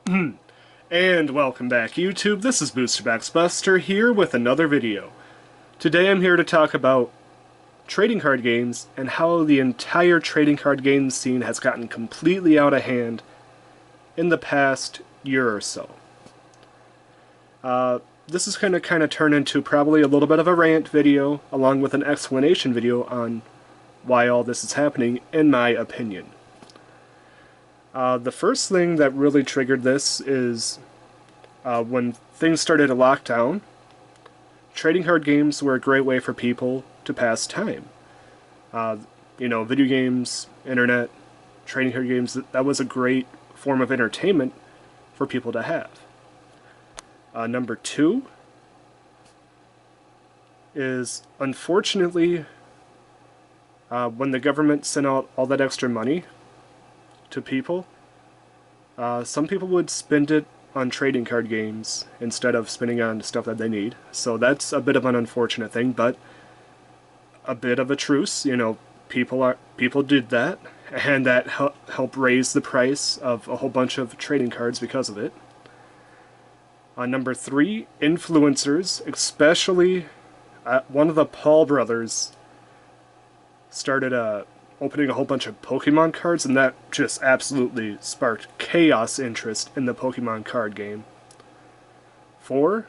And welcome back, YouTube. This is Buster here with another video. Today I'm here to talk about trading card games and how the entire trading card game scene has gotten completely out of hand in the past year or so. This is going to kind of turn into probably a little bit of a rant video along with an explanation video on why all this is happening, in my opinion. The first thing that really triggered this is when things started to lock down. Trading card games were a great way for people to pass time. Video games, internet, trading card games, that was a great form of entertainment for people to have. Number two is, unfortunately, when the government sent out all that extra money to people, some people would spend it on trading card games instead of spending on stuff that they need. So that's a bit of an unfortunate thing, but a bit of a truce. People did that, and that helped raise the price of a whole bunch of trading cards because of it. Number three, influencers, especially one of the Paul brothers started opening a whole bunch of Pokemon cards, and that just absolutely sparked chaos interest in the Pokemon card game. 4.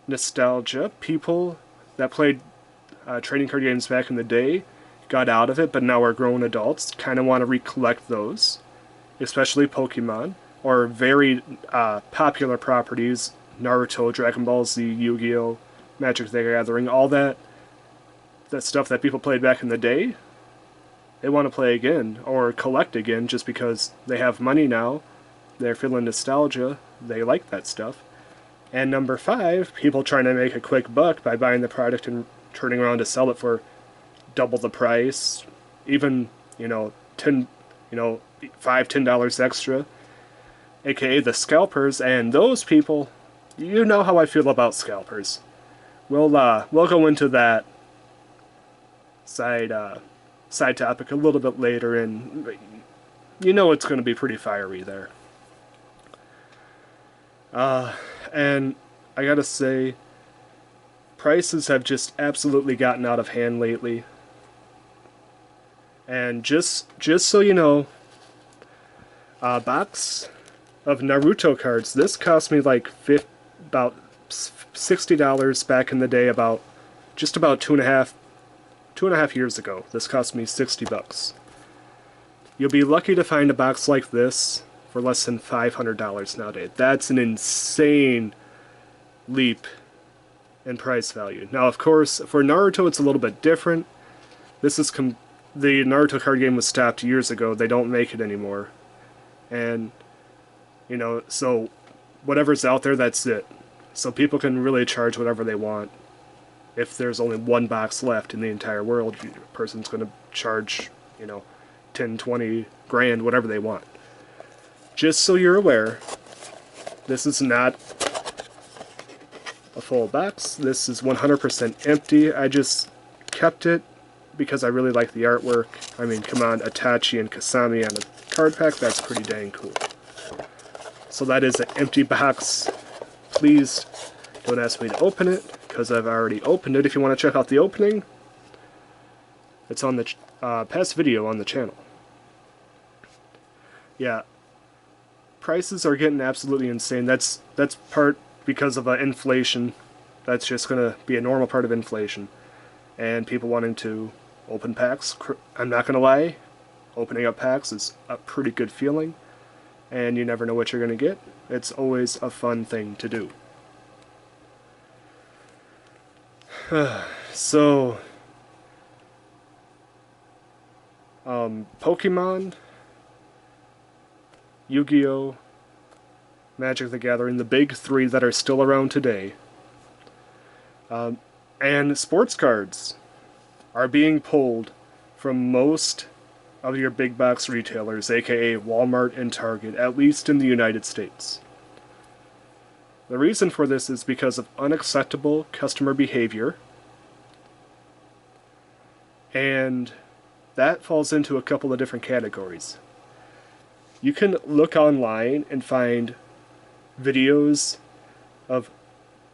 Nostalgia. People that played trading card games back in the day got out of it, but now are grown adults, kind of want to recollect those, especially Pokemon, or very popular properties, Naruto, Dragon Ball Z, Yugioh, Magic the Gathering, all that stuff that people played back in the day. They want to play again, or collect again, just because they have money now, they're feeling nostalgia, they like that stuff. And number 5, people trying to make a quick buck by buying the product and turning around to sell it for double the price, even, $5-10 extra, aka the scalpers. And those people, you know how I feel about scalpers. We'll go into that side topic a little bit later, and it's going to be pretty fiery there. And I gotta say, prices have just absolutely gotten out of hand lately. And just so you know, a box of Naruto cards, this cost me like about $60 back in the day, just about two and a half years ago. This cost me $60. You'll be lucky to find a box like this for less than $500 nowadays. That's an insane leap in price value. Now, of course, for Naruto, it's a little bit different. This is the Naruto card game was stopped years ago. They don't make it anymore, and so whatever's out there, that's it. So people can really charge whatever they want. If there's only one box left in the entire world, a person's going to charge, 10, 20 grand, whatever they want. Just so you're aware, this is not a full box. This is 100% empty. I just kept it because I really like the artwork. I mean, come on, Itachi and Kasami on a card pack, that's pretty dang cool. So that is an empty box. Please don't ask me to open it, because I've already opened it. If you want to check out the opening, it's on the past video on the channel. Yeah, prices are getting absolutely insane. That's part because of inflation. That's just going to be a normal part of inflation. And people wanting to open packs. I'm not going to lie, opening up packs is a pretty good feeling, and you never know what you're going to get. It's always a fun thing to do. So, Pokemon, Yu-Gi-Oh!, Magic the Gathering, the big three that are still around today, and sports cards are being pulled from most of your big box retailers, aka Walmart and Target, at least in the United States. The reason for this is because of unacceptable customer behavior, and that falls into a couple of different categories. You can look online and find videos of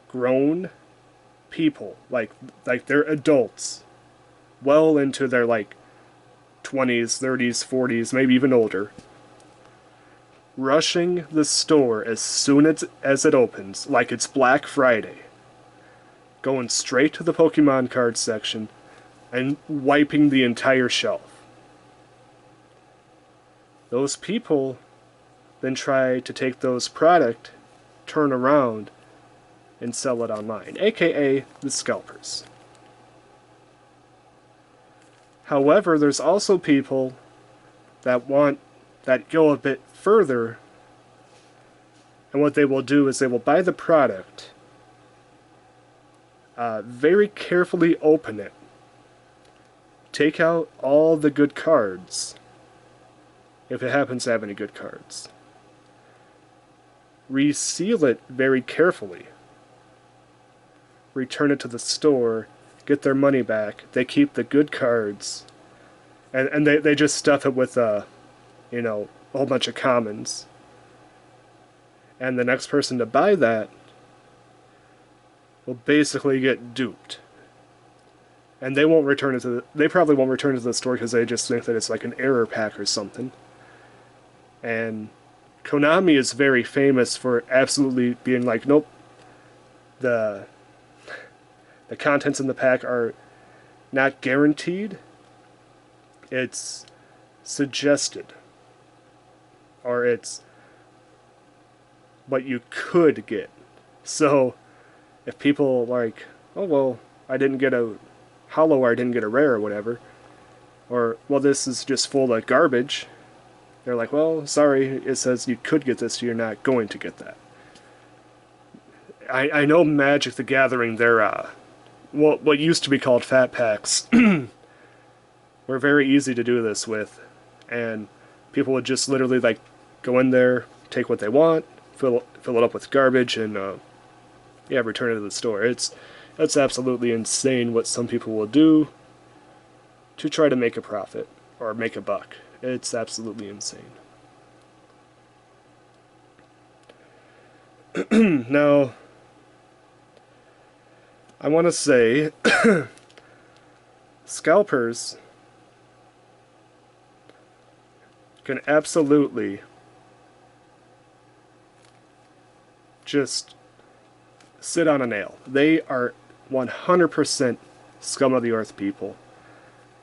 grown people, like they're adults, well into their like 20s, 30s, 40s, maybe even older, rushing the store as soon as it opens, like it's Black Friday, going straight to the Pokemon card section and wiping the entire shelf. Those people then try to take those product, turn around, and sell it online, aka the scalpers. However, there's also people that go a bit further, and what they will do is they will buy the product, very carefully open it, take out all the good cards, if it happens to have any good cards, reseal it very carefully, return it to the store, get their money back, they keep the good cards, and they just stuff it with a whole bunch of commons. And the next person to buy that will basically get duped. And they won't return it to they probably won't return it to the store because they just think that it's like an error pack or something. And Konami is very famous for absolutely being like, nope, the contents in the pack are not guaranteed. It's suggested. Or it's what you could get. So if people like, oh well, I didn't get a hollow or I didn't get a rare or whatever, or well, this is just full of garbage, they're like, well, sorry, it says you could get this, so you're not going to get that. I know Magic the Gathering, their what used to be called fat packs were very easy to do this with, and people would just literally like go in there, take what they want, fill it up with garbage, and return it to the store. It's absolutely insane what some people will do to try to make a profit or make a buck. It's absolutely insane. Now, I want to say, scalpers can absolutely just sit on a nail. They are 100% scum of the earth people.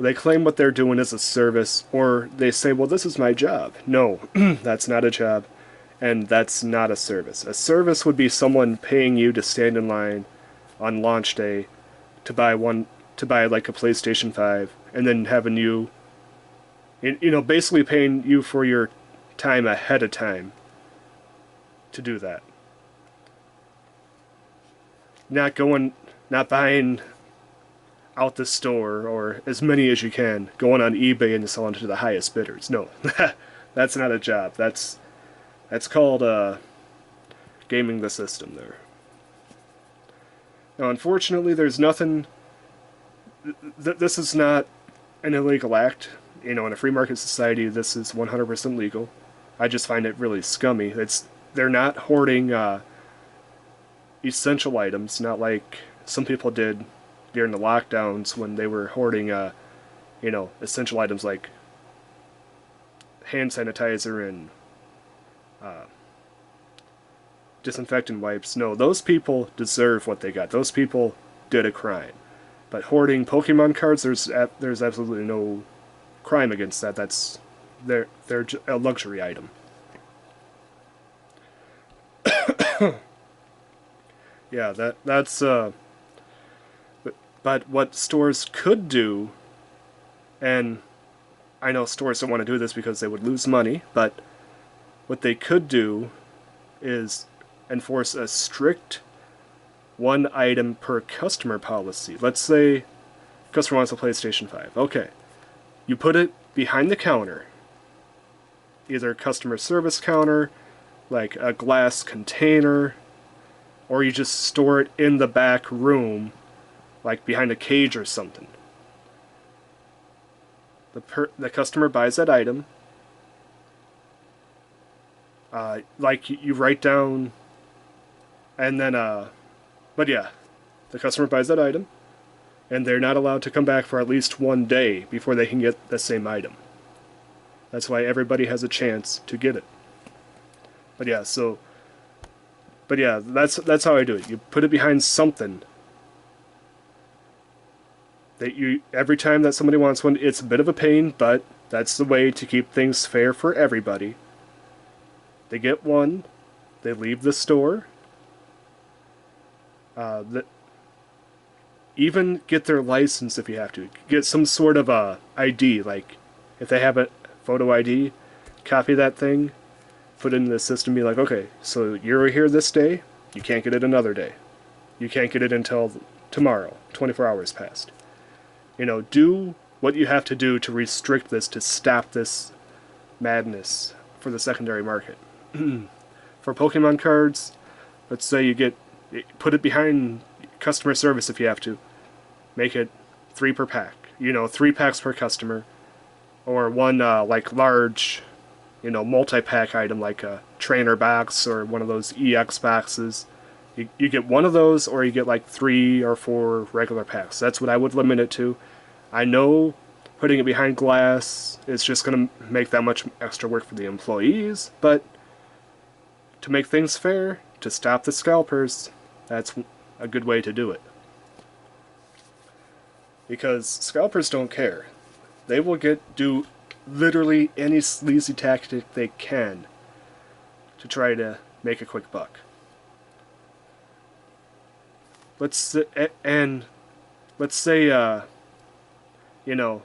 They claim what they're doing is a service, or they say, well, this is my job. No, that's not a job, and that's not a service. A service would be someone paying you to stand in line on launch day to buy like a PlayStation 5, and then having you, basically paying you for your time ahead of time to do that. Not buying out the store or as many as you can, going on eBay and selling to the highest bidders. No, that's not a job. That's called gaming the system there. Now, unfortunately, there's nothing. This is not an illegal act. In a free market society, this is 100% legal. I just find it really scummy. They're not hoarding essential items, not like some people did during the lockdowns when they were hoarding, essential items like hand sanitizer and disinfectant wipes. No, those people deserve what they got. Those people did a crime. But hoarding Pokemon cards, there's absolutely no crime against that. They're a luxury item. Yeah, that's but what stores could do, and I know stores don't want to do this because they would lose money, but what they could do is enforce a strict one item per customer policy. Let's say customer wants a PlayStation 5. Okay. You put it behind the counter. Either a customer service counter, like a glass container, or you just store it in the back room, like behind a cage or something. The customer buys that item. Like you write down And then, but yeah, the customer buys that item, and they're not allowed to come back for at least 1 day before they can get the same item. That's why everybody has a chance to get it. But yeah, that's how I do it. You put it behind something that you, every time that somebody wants one, it's a bit of a pain, but that's the way to keep things fair for everybody. They get one, they leave the store, even get their license if you have to. Get some sort of a ID, like if they have a photo ID, copy that thing, put it in the system, be like, okay, so you're here this day, you can't get it another day. You can't get it until tomorrow, 24 hours past. You know, do what you have to do to restrict this, to stop this madness for the secondary market. For Pokemon cards, let's say you get, put it behind customer service if you have to. Make it 3 per pack. You know, 3 packs per customer. Or one, like, large, you know, multi-pack item like a trainer box or one of those EX boxes. You get one of those, or you get like 3 or 4 regular packs. That's what I would limit it to. I know putting it behind glass is just going to make that much extra work for the employees, but to make things fair, to stop the scalpers, that's a good way to do it. Because scalpers don't care. They will do literally any sleazy tactic they can to try to make a quick buck. Let's say, you know,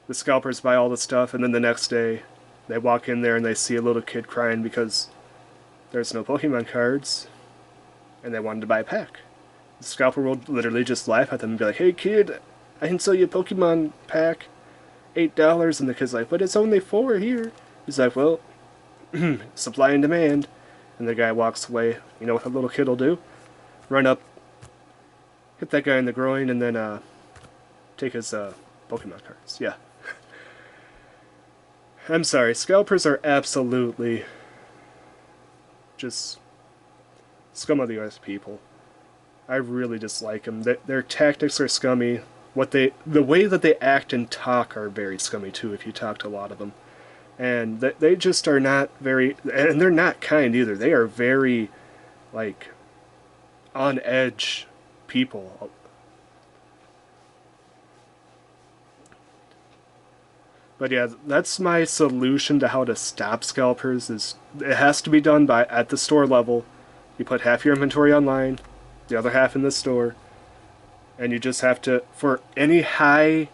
the scalpers buy all the stuff, and then the next day they walk in there and they see a little kid crying because there's no Pokemon cards, and they wanted to buy a pack. The scalper will literally just laugh at them and be like, "Hey kid, I can sell you a Pokemon pack, $8, and the kid's like, "But it's only 4 here." He's like, "Well, supply and demand." And the guy walks away. You know what a little kid will do? Run up, hit that guy in the groin, and then take his Pokemon cards. Yeah. I'm sorry, scalpers are absolutely just scum of the earth people. I really dislike them. Their tactics are scummy. The way that they act and talk are very scummy too, if you talk to a lot of them. And they just are not very, and they're not kind either. They are very, like, on edge people. But yeah, that's my solution to how to stop scalpers. Is it has to be done at the store level. You put half your inventory online, the other half in the store, and you just have to, for any high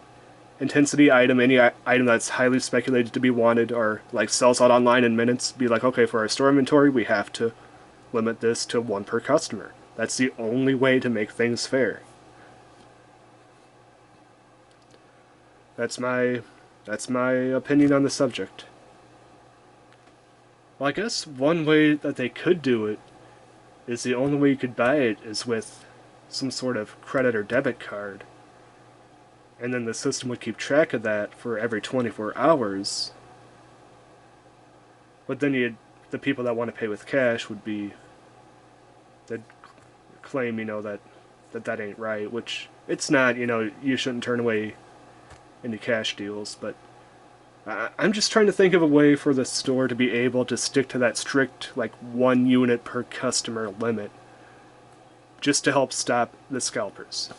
intensity item, any item that's highly speculated to be wanted or like sells out online in minutes, be like, okay, for our store inventory, we have to limit this to 1 per customer. That's the only way to make things fair. That's my opinion on the subject. Well, I guess one way that they could do it is the only way you could buy it is with some sort of credit or debit card. And then the system would keep track of that for every 24 hours. But then the people that want to pay with cash would be, they'd claim, you know, that ain't right, which it's not. You know, you shouldn't turn away any cash deals, but I'm just trying to think of a way for the store to be able to stick to that strict, like, 1 unit per customer limit, just to help stop the scalpers.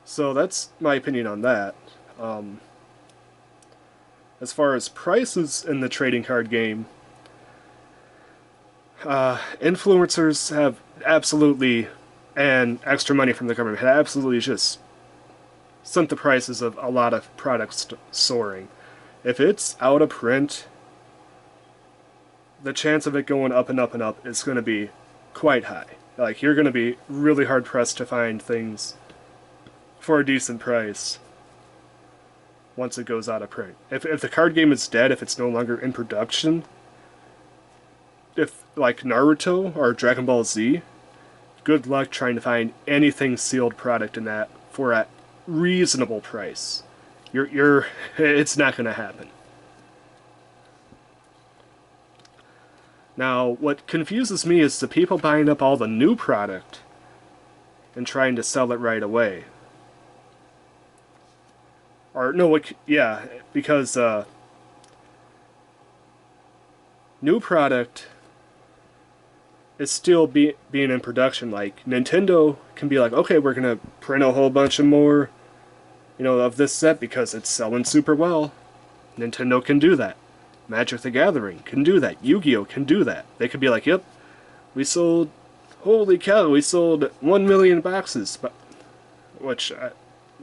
So that's my opinion on that. As far as prices in the trading card game, influencers have absolutely, and extra money from the government, had absolutely just sent the prices of a lot of products soaring. If it's out of print, the chance of it going up and up and up is going to be quite high. Like, you're going to be really hard pressed to find things for a decent price once it goes out of print. If the card game is dead, if it's no longer in production, if, like, Naruto or Dragon Ball Z, good luck trying to find anything sealed product in that for a reasonable price. It's not going to happen. Now, what confuses me is the people buying up all the new product and trying to sell it right away. Or, no, yeah, because new product is still being in production. Like, Nintendo can be like, okay, we're going to print a whole bunch of more, of this set because it's selling super well. Nintendo can do that. Magic the Gathering can do that. Yu-Gi-Oh can do that. They could be like, yep, we sold, holy cow, we sold 1 million boxes. Which,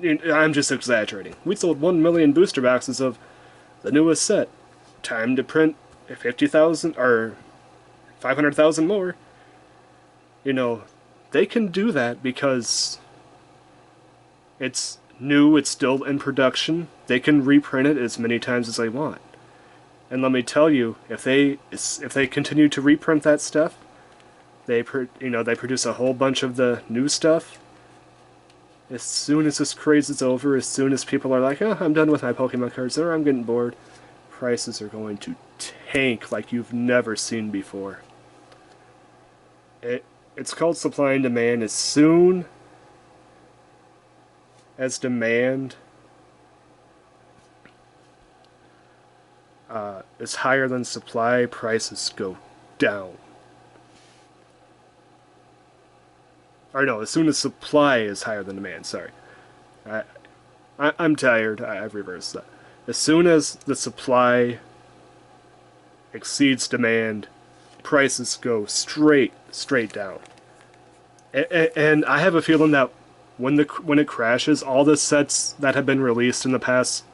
I'm just exaggerating. We sold 1 million booster boxes of the newest set. Time to print 50,000 or 500,000 more. They can do that because it's new, it's still in production. They can reprint it as many times as they want. And let me tell you, if they continue to reprint that stuff, they produce a whole bunch of the new stuff. As soon as this craze is over, as soon as people are like, oh, I'm done with my Pokemon cards, or I'm getting bored, prices are going to tank like you've never seen before. It's called supply and demand. As soon as demand is higher than supply, prices go down. Or no, as soon as supply is higher than demand, sorry. I'm tired, I've reversed that. As soon as the supply exceeds demand, prices go straight down. And I have a feeling that when it crashes, all the sets that have been released in the past,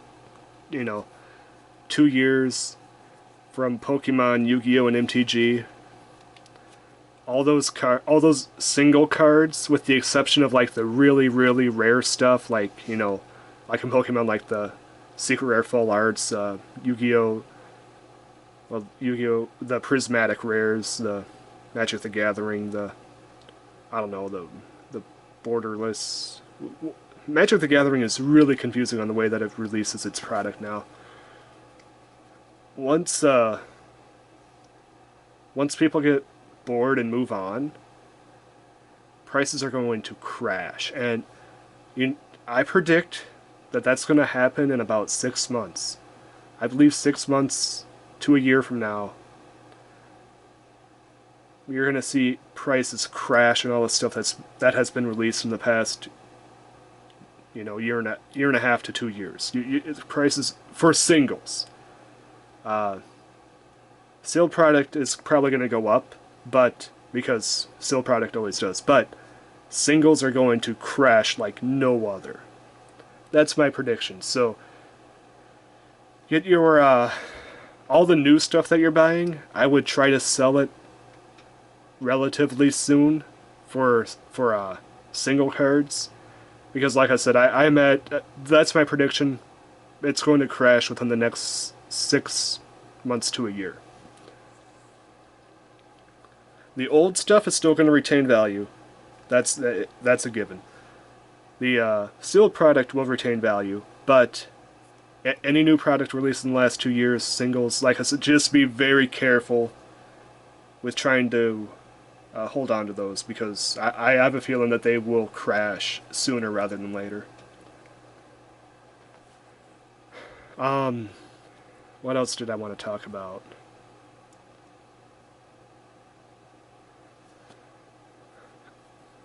2 years from Pokemon, Yu-Gi-Oh, and MTG, all those single cards, with the exception of like the really really rare stuff, like like in Pokemon, like the secret rare full arts, Yu-Gi-Oh, the prismatic rares, the Magic the Gathering, the I don't know the borderless. Magic the Gathering is really confusing on the way that it releases its product now. Once people get bored and move on, prices are going to crash. And I predict that that's going to happen in about 6 months. I believe 6 months to a year from now, you're going to see prices crash and all the stuff that has been released in the past, year and a half to 2 years. Prices for singles. Sealed product is probably going to go up, but because sealed product always does. But singles are going to crash like no other. That's my prediction. So get your all the new stuff that you're buying. I would try to sell it relatively soon for single cards, because like I said, I'm at that's my prediction. It's going to crash within the next 6 months to a year. The old stuff is still going to retain value. That's a given. The sealed product will retain value, but any new product released in the last 2 years, singles, like I said, just be very careful with trying to hold on to those, because I have a feeling that they will crash sooner rather than later. What else did I want to talk about?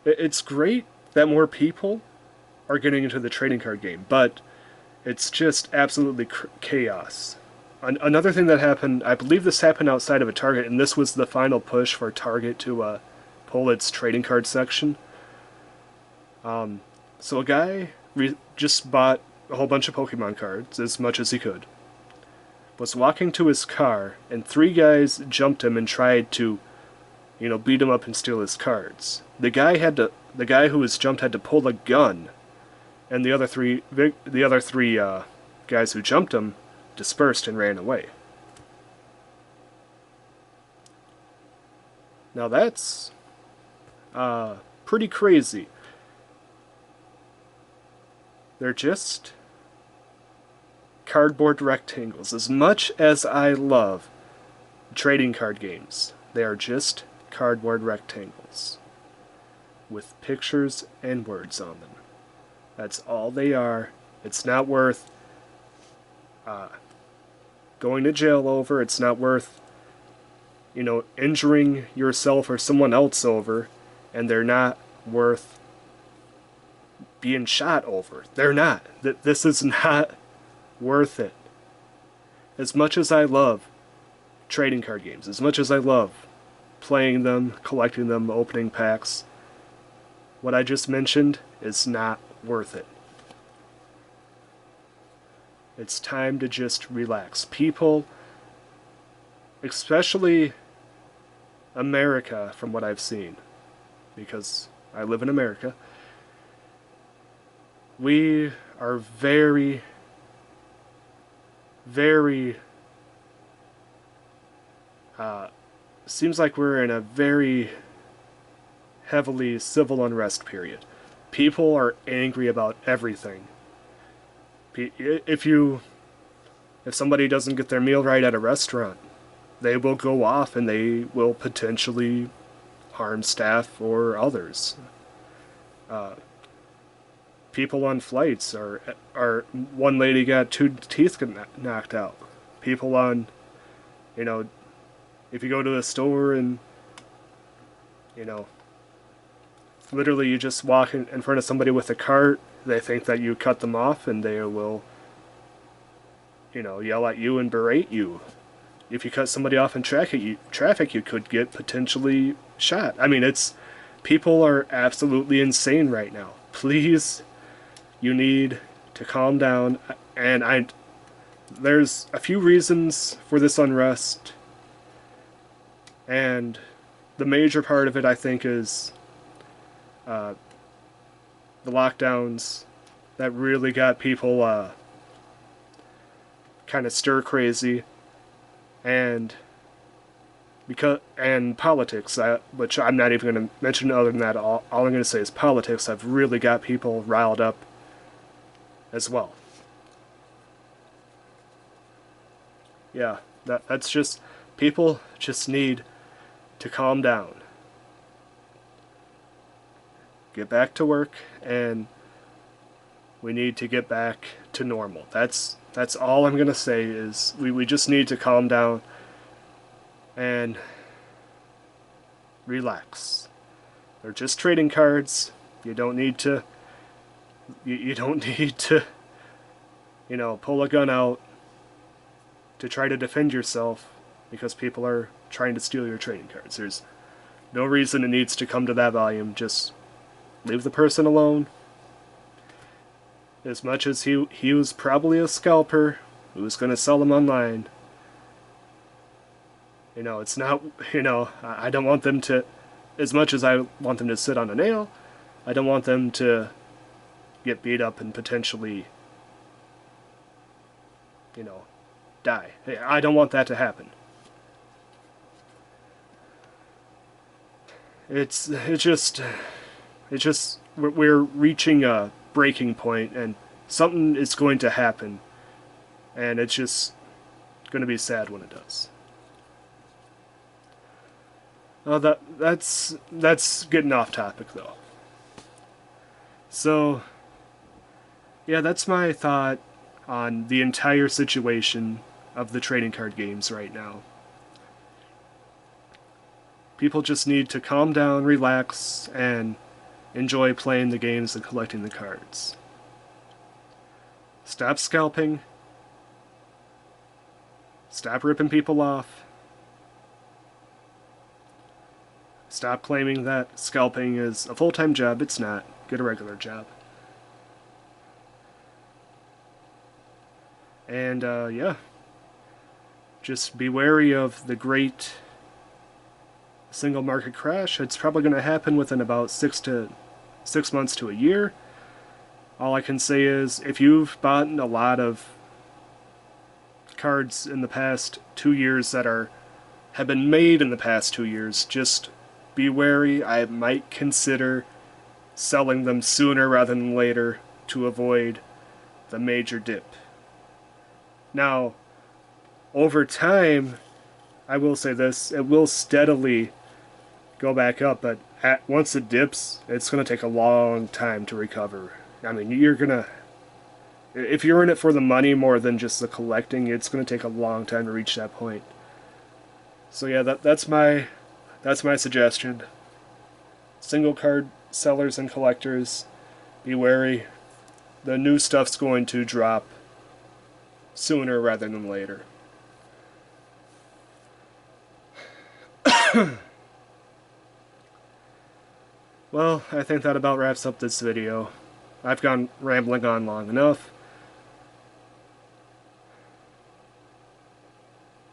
It's great that more people are getting into the trading card game, but it's just absolutely chaos. Another thing that happened, I believe this happened outside of a Target, and this was the final push for Target to pull its trading card section. So a guy just bought a whole bunch of Pokemon cards, as much as he could, was walking to his car, and 3 guys jumped him and tried to, beat him up and steal his cards. The guy who was jumped had to pull a gun, and the other three guys who jumped him dispersed and ran away. Now that's pretty crazy. They're just cardboard rectangles. As much as I love trading card games, They are just cardboard rectangles with pictures and words on them. That's all they are. It's not worth going to jail over. It's not worth, injuring yourself or someone else over. And they're not worth being shot over. They're not. This is not worth it. As much as I love trading card games, as much as I love playing them, collecting them, opening packs, what I just mentioned is not worth it. It's time to just relax. People, especially America, from what I've seen, because I live in America, we are very, very, seems like we're in a very heavily civil unrest period. People are angry about everything. If somebody doesn't get their meal right at a restaurant, they will go off and they will potentially harm staff or others. People on flights are one lady got 2 teeth knocked out. People on, if you go to a store and, literally you just walk in front of somebody with a cart, they think that you cut them off and they will, yell at you and berate you. If you cut somebody off in traffic, you could get potentially shot. I mean, people are absolutely insane right now. Please, you need to calm down. And there's a few reasons for this unrest, and the major part of it, I think, is the lockdowns that really got people kind of stir crazy, and politics, which I'm not even going to mention. Other than that, all I'm going to say is politics have really got people riled up as well. Yeah, that's just, people just need to calm down, get back to work, and we need to get back to normal. That's all I'm gonna say is we just need to calm down and relax. They're just trading cards. You don't need to pull a gun out to try to defend yourself because people are trying to steal your trading cards. There's no reason it needs to come to that volume. Just leave the person alone. As much as he was probably a scalper who was going to sell them online, it's not, I don't want them to, as much as I want them to sit on a nail, I don't want them to get beat up and potentially, die. I don't want that to happen. It's just we're reaching a breaking point, and something is going to happen, and it's just going to be sad when it does. That's getting off topic though. So yeah, that's my thought on the entire situation of the trading card games right now. People just need to calm down, relax, and enjoy playing the games and collecting the cards. Stop scalping. Stop ripping people off. Stop claiming that scalping is a full-time job. It's not. Get a regular job. And, yeah. Just be wary of the great single market crash. It's probably going to happen within about 6 months to a year. All I can say is, if you've bought a lot of cards in the past 2 years that have been made in the past 2 years, just be wary. I might consider selling them sooner rather than later to avoid the major dip. Now, over time, I will say this, it will steadily go back up, but once it dips, it's going to take a long time to recover. I mean, you're going to... If you're in it for the money more than just the collecting, it's going to take a long time to reach that point. So yeah, that's my suggestion. Single card sellers and collectors, be wary. The new stuff's going to drop sooner rather than later. Well, I think that about wraps up this video. I've gone rambling on long enough.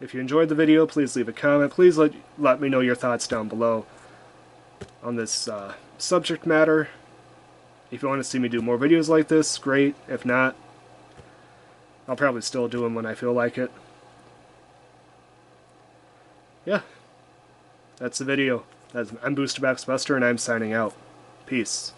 If you enjoyed the video, please leave a comment. Please let me know your thoughts down below on this subject matter. If you want to see me do more videos like this, great. If not, I'll probably still do them when I feel like it. Yeah, that's the video. I'm Boosterbox Buster, and I'm signing out. Peace.